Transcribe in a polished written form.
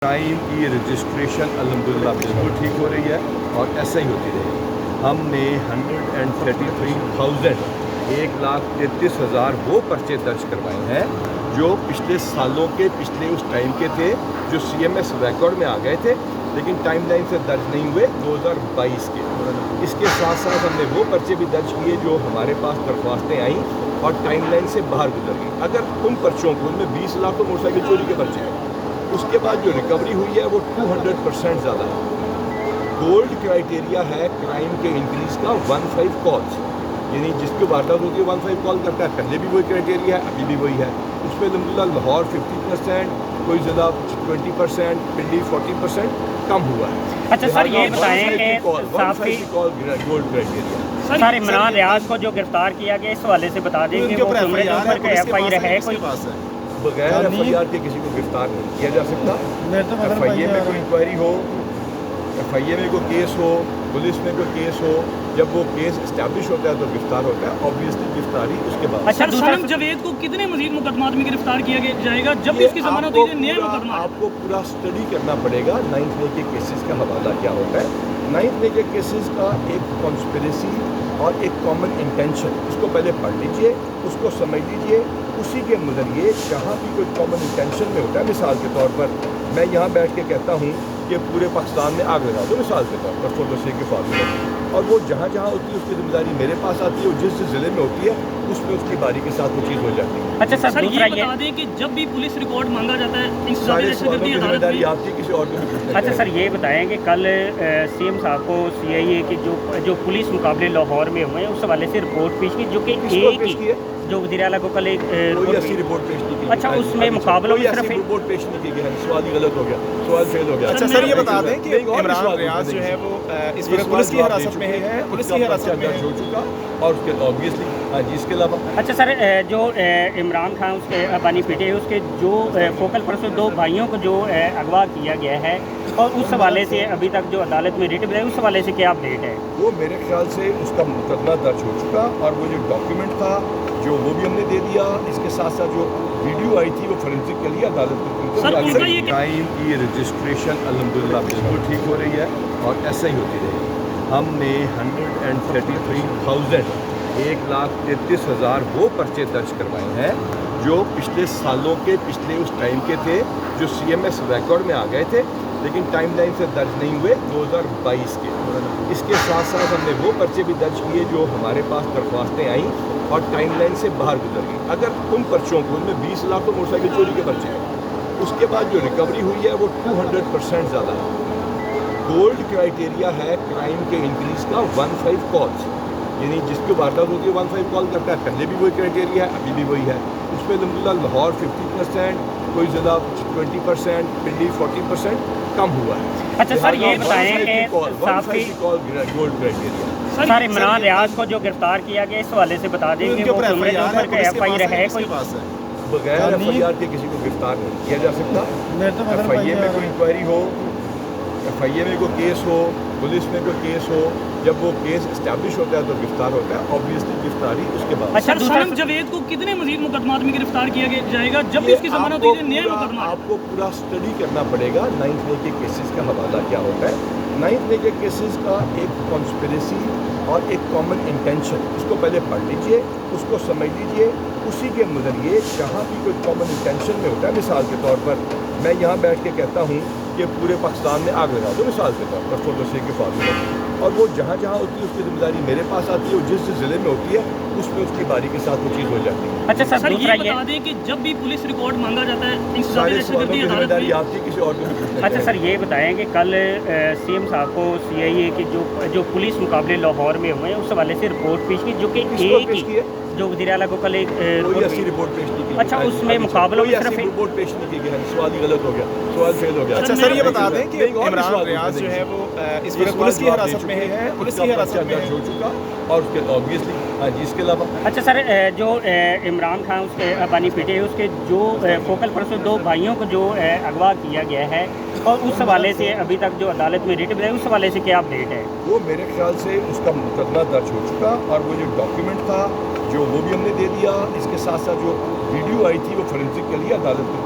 Crime की registration अल्हम्दुलिल्लाह बिल्कुल ठीक हो रही है और ऐसा ही होती रहेगी। हमने 133,000 1,33,000 वो पर्चे दर्ज करवाए हैं जो पिछले सालों के पिछले उस टाइम के थे, जो CMS रिकॉर्ड में आ गए थे लेकिन टाइमलाइन से दर्ज नहीं हुए 2022 के। इसके साथ साथ हमने वो पर्चे भी दर्ज किए जो हमारे पास दरख्वास्तें आई और टाइमलाइन से बाहर गुजर गई। अगर उन पर्चों को, उनमें 20 लाख तो मोटरसाइकिल चोरी के पर्चे हैं, उसके बाद जो रिकवरी हुई है वो 200% ज़्यादा है। गोल्ड क्राइटेरिया है क्राइम के इंक्रीज का 15 कॉल्स, यानी जिसकी वारदात होती है 15 कॉल करता है। पहले भी वही क्राइटेरिया है, अभी भी वही है। उसमें अल्हम्दुलिल्लाह लाहौर 50%, कोई ज़्यादा 20%, पिंडी 40% कम हुआ है। अच्छा सर, ये बताएं कि gold criteria sir Imran Riaz को जो गिरफ्तार किया गया, इस हवाले से बता दें कि वो FIR है कोई बगैर FIR के किसी को गिरफ्तार नहीं किया जा सकता। FIA में कोई इंक्वायरी हो, FIA में कोई केस हो, पुलिस में कोई केस हो, जब वो केस इस्टेब्लिश होता है तो गिरफ्तार होता है। ऑब्वियसली गिरफ्तारी उसके बाद। अच्छा, सर जावेद को कितने मजीद मुकदमात में गिरफ्तार किया जाएगा जब भी इसकी जमानत होती है? नया मुकदमा आपको पूरा स्टडी करना पड़ेगा 9th मे के केसेस का हवाला क्या होता है। 9th मे के केसेस का एक कॉन्स्पिरेसी और एक कॉमन इंटेंशन, उसको पहले पढ़ लीजिए, उसको समझ लीजिए। उसी के नज़रिए जहाँ भी कोई कॉमन इंटेंशन में होता है, मिसाल के तौर पर मैं यहाँ बैठ के कहता हूँ कि पूरे पाकिस्तान में आग लगा दो, मिसाल के तौर पर फोटोसे के फार्मूले, और वो जहाँ जहाँ होती है उसकी जिम्मेदारी मेरे पास आती है, और जिस ज़िले में होती है उसमें उसकी बारी के साथ वो चीज़ हो जाती है। अच्छा सर, ये बता दें कि जब भी पुलिस रिकॉर्ड मांगा जाता है सारे सवालों की जिम्मेदारी आपकी, किसी और को नहीं। अच्छा सर, ये बताएं कि कल CM साहब को CIA की जो पुलिस मुकाबले लाहौर में हुए हैं उस हवाले से रिपोर्ट पेश की, जो कि एक ही जो वज़ीर आला को कल एक ऐसी रिपोर्ट पेश नहीं की। अच्छा, उसमें मुकाबलों में सिर्फ रिपोर्ट पेश नहीं की गई है। सवाल ही गलत हो गया, सवाल फेल हो गया। अच्छा सर, ये बता दें कि इमरान रियाज जो है वो इस वक्त पुलिस की हिरासत में है, पुलिस की हिरासत में हो चुका, और उसके ऑब्वियसली हाँ जी, इसके अलावा अच्छा सर, जो इमरान खान उसके बानी पीटे उसके जो फोकल पर्सन 2 भाइयों को जो अगवा किया गया है, और उस हवाले से अभी तक जो अदालत में रिट है उस हवाले से क्या अपडेट है? वो मेरे ख्याल से उसका मुकदमा दर्ज हो चुका, और वो जो डॉक्यूमेंट था जो वो भी हमने दे दिया। इसके साथ साथ जो वीडियो आई थी वो फोरेंसिक के लिए अदालत में। क्राइम की रजिस्ट्रेशन अल्हम्दुलिल्लाह बिल्कुल ठीक हो रही है और ऐसा ही होती रहेगी। हमने 133,000 1,33,000 वो पर्चे दर्ज करवाए हैं जो पिछले सालों के पिछले उस टाइम के थे, जो CMS रिकॉर्ड में आ गए थे लेकिन टाइमलाइन से दर्ज नहीं हुए 2022 के। इसके साथ साथ हमने वो पर्चे भी दर्ज किए जो हमारे पास दरख्वास्तें आई और टाइमलाइन से बाहर गुजर गई। अगर उन पर्चों को, उनमें 20 लाख तो मोटरसाइकिल चोरी के पर्चे हैं, उसके बाद जो रिकवरी हुई है वो 200% ज़्यादा है। गोल्ड क्राइटेरिया है क्राइम के इंक्रीज का 15 कॉल्स, यानी जिसकी वारदात होती है 15 कॉल करता है। पहले भी वही क्राइटेरिया है, अभी भी वही है। उसमें अल्हम्दुलिल्लाह लाहौर 50%, कोई ज़्यादा 20%, पिंडी 40% कम हुआ है। अच्छा सर, ये बताएं कि gold criteria sir Imran Riaz को जो गिरफ्तार किया गया, इस हवाले से बता दें कि वो FIR है कोई बगैर FIR के किसी को गिरफ्तार नहीं किया जा सकता। FIA में कोई इंक्वायरी हो, FIA में कोई केस हो, पुलिस में कोई केस हो, जब वो केस इस्टेब्लिश होता है तो गिरफ्तार होता है। ऑब्वियसली गिरफ्तारी उसके बाद। अच्छा, सर जावेद को कितने मजीद मुकदमात में गिरफ्तार किया जाएगा जब भी इसकी जमानत होती है? नया मुकदमा आपको पूरा स्टडी करना पड़ेगा 9th मे के केसेस का हवाला क्या होता है। 9th मे के केसेस का एक कॉन्स्पिरेसी और एक कॉमन इंटेंशन, उसको पहले पढ़ लीजिए, उसको समझ लीजिए। उसी के नज़रिए जहाँ भी कोई कॉमन इंटेंशन में होता है, मिसाल के तौर पर मैं यहाँ बैठ के कहता हूँ कि पूरे पाकिस्तान में आग लगा दो, मिसाल के तौर पर फोटोसे के फार्मूले, और वो जहाँ जहाँ होती है उसकी जिम्मेदारी मेरे पास आती है, और जिस ज़िले में होती है उसमें उसकी बारी के साथ वो चीज़ हो जाती है। अच्छा सर, ये बता दें कि जब भी पुलिस रिकॉर्ड मांगा जाता है सारे सवालों की जिम्मेदारी आपकी, किसी और को नहीं। अच्छा सर, ये बताएं कि कल CM साहब को CIA की जो पुलिस मुकाबले लाहौर में हुए हैं उस हवाले से रिपोर्ट पेश की, जो कि एक ही जो वज़ीर आला को कल एक ऐसी रिपोर्ट पेश नहीं की। अच्छा, उसमें मुकाबलों में सिर्फ रिपोर्ट पेश नहीं की गई है। सवाल ही गलत हो गया, सवाल फेल हो गया। अच्छा सर, ये बता दें कि इमरान रियाज जो है वो इस वक्त पुलिस की हिरासत में है, पुलिस की हिरासत में हो चुका, और उसके ऑब्वियसली हाँ जी, इसके अलावा अच्छा सर, जो इमरान खान उसके बानी पीटे उसके जो फोकल पर्सन 2 भाइयों को जो अगवा किया गया है, और उस हवाले से अभी तक जो अदालत में रिट है उस हवाले से क्या अपडेट है? वो मेरे ख्याल से उसका मुकदमा दर्ज हो चुका, और वो जो डॉक्यूमेंट था जो वो भी हमने दे दिया। इसके साथ साथ जो वीडियो आई थी वो फोरेंसिक के लिए अदालत में।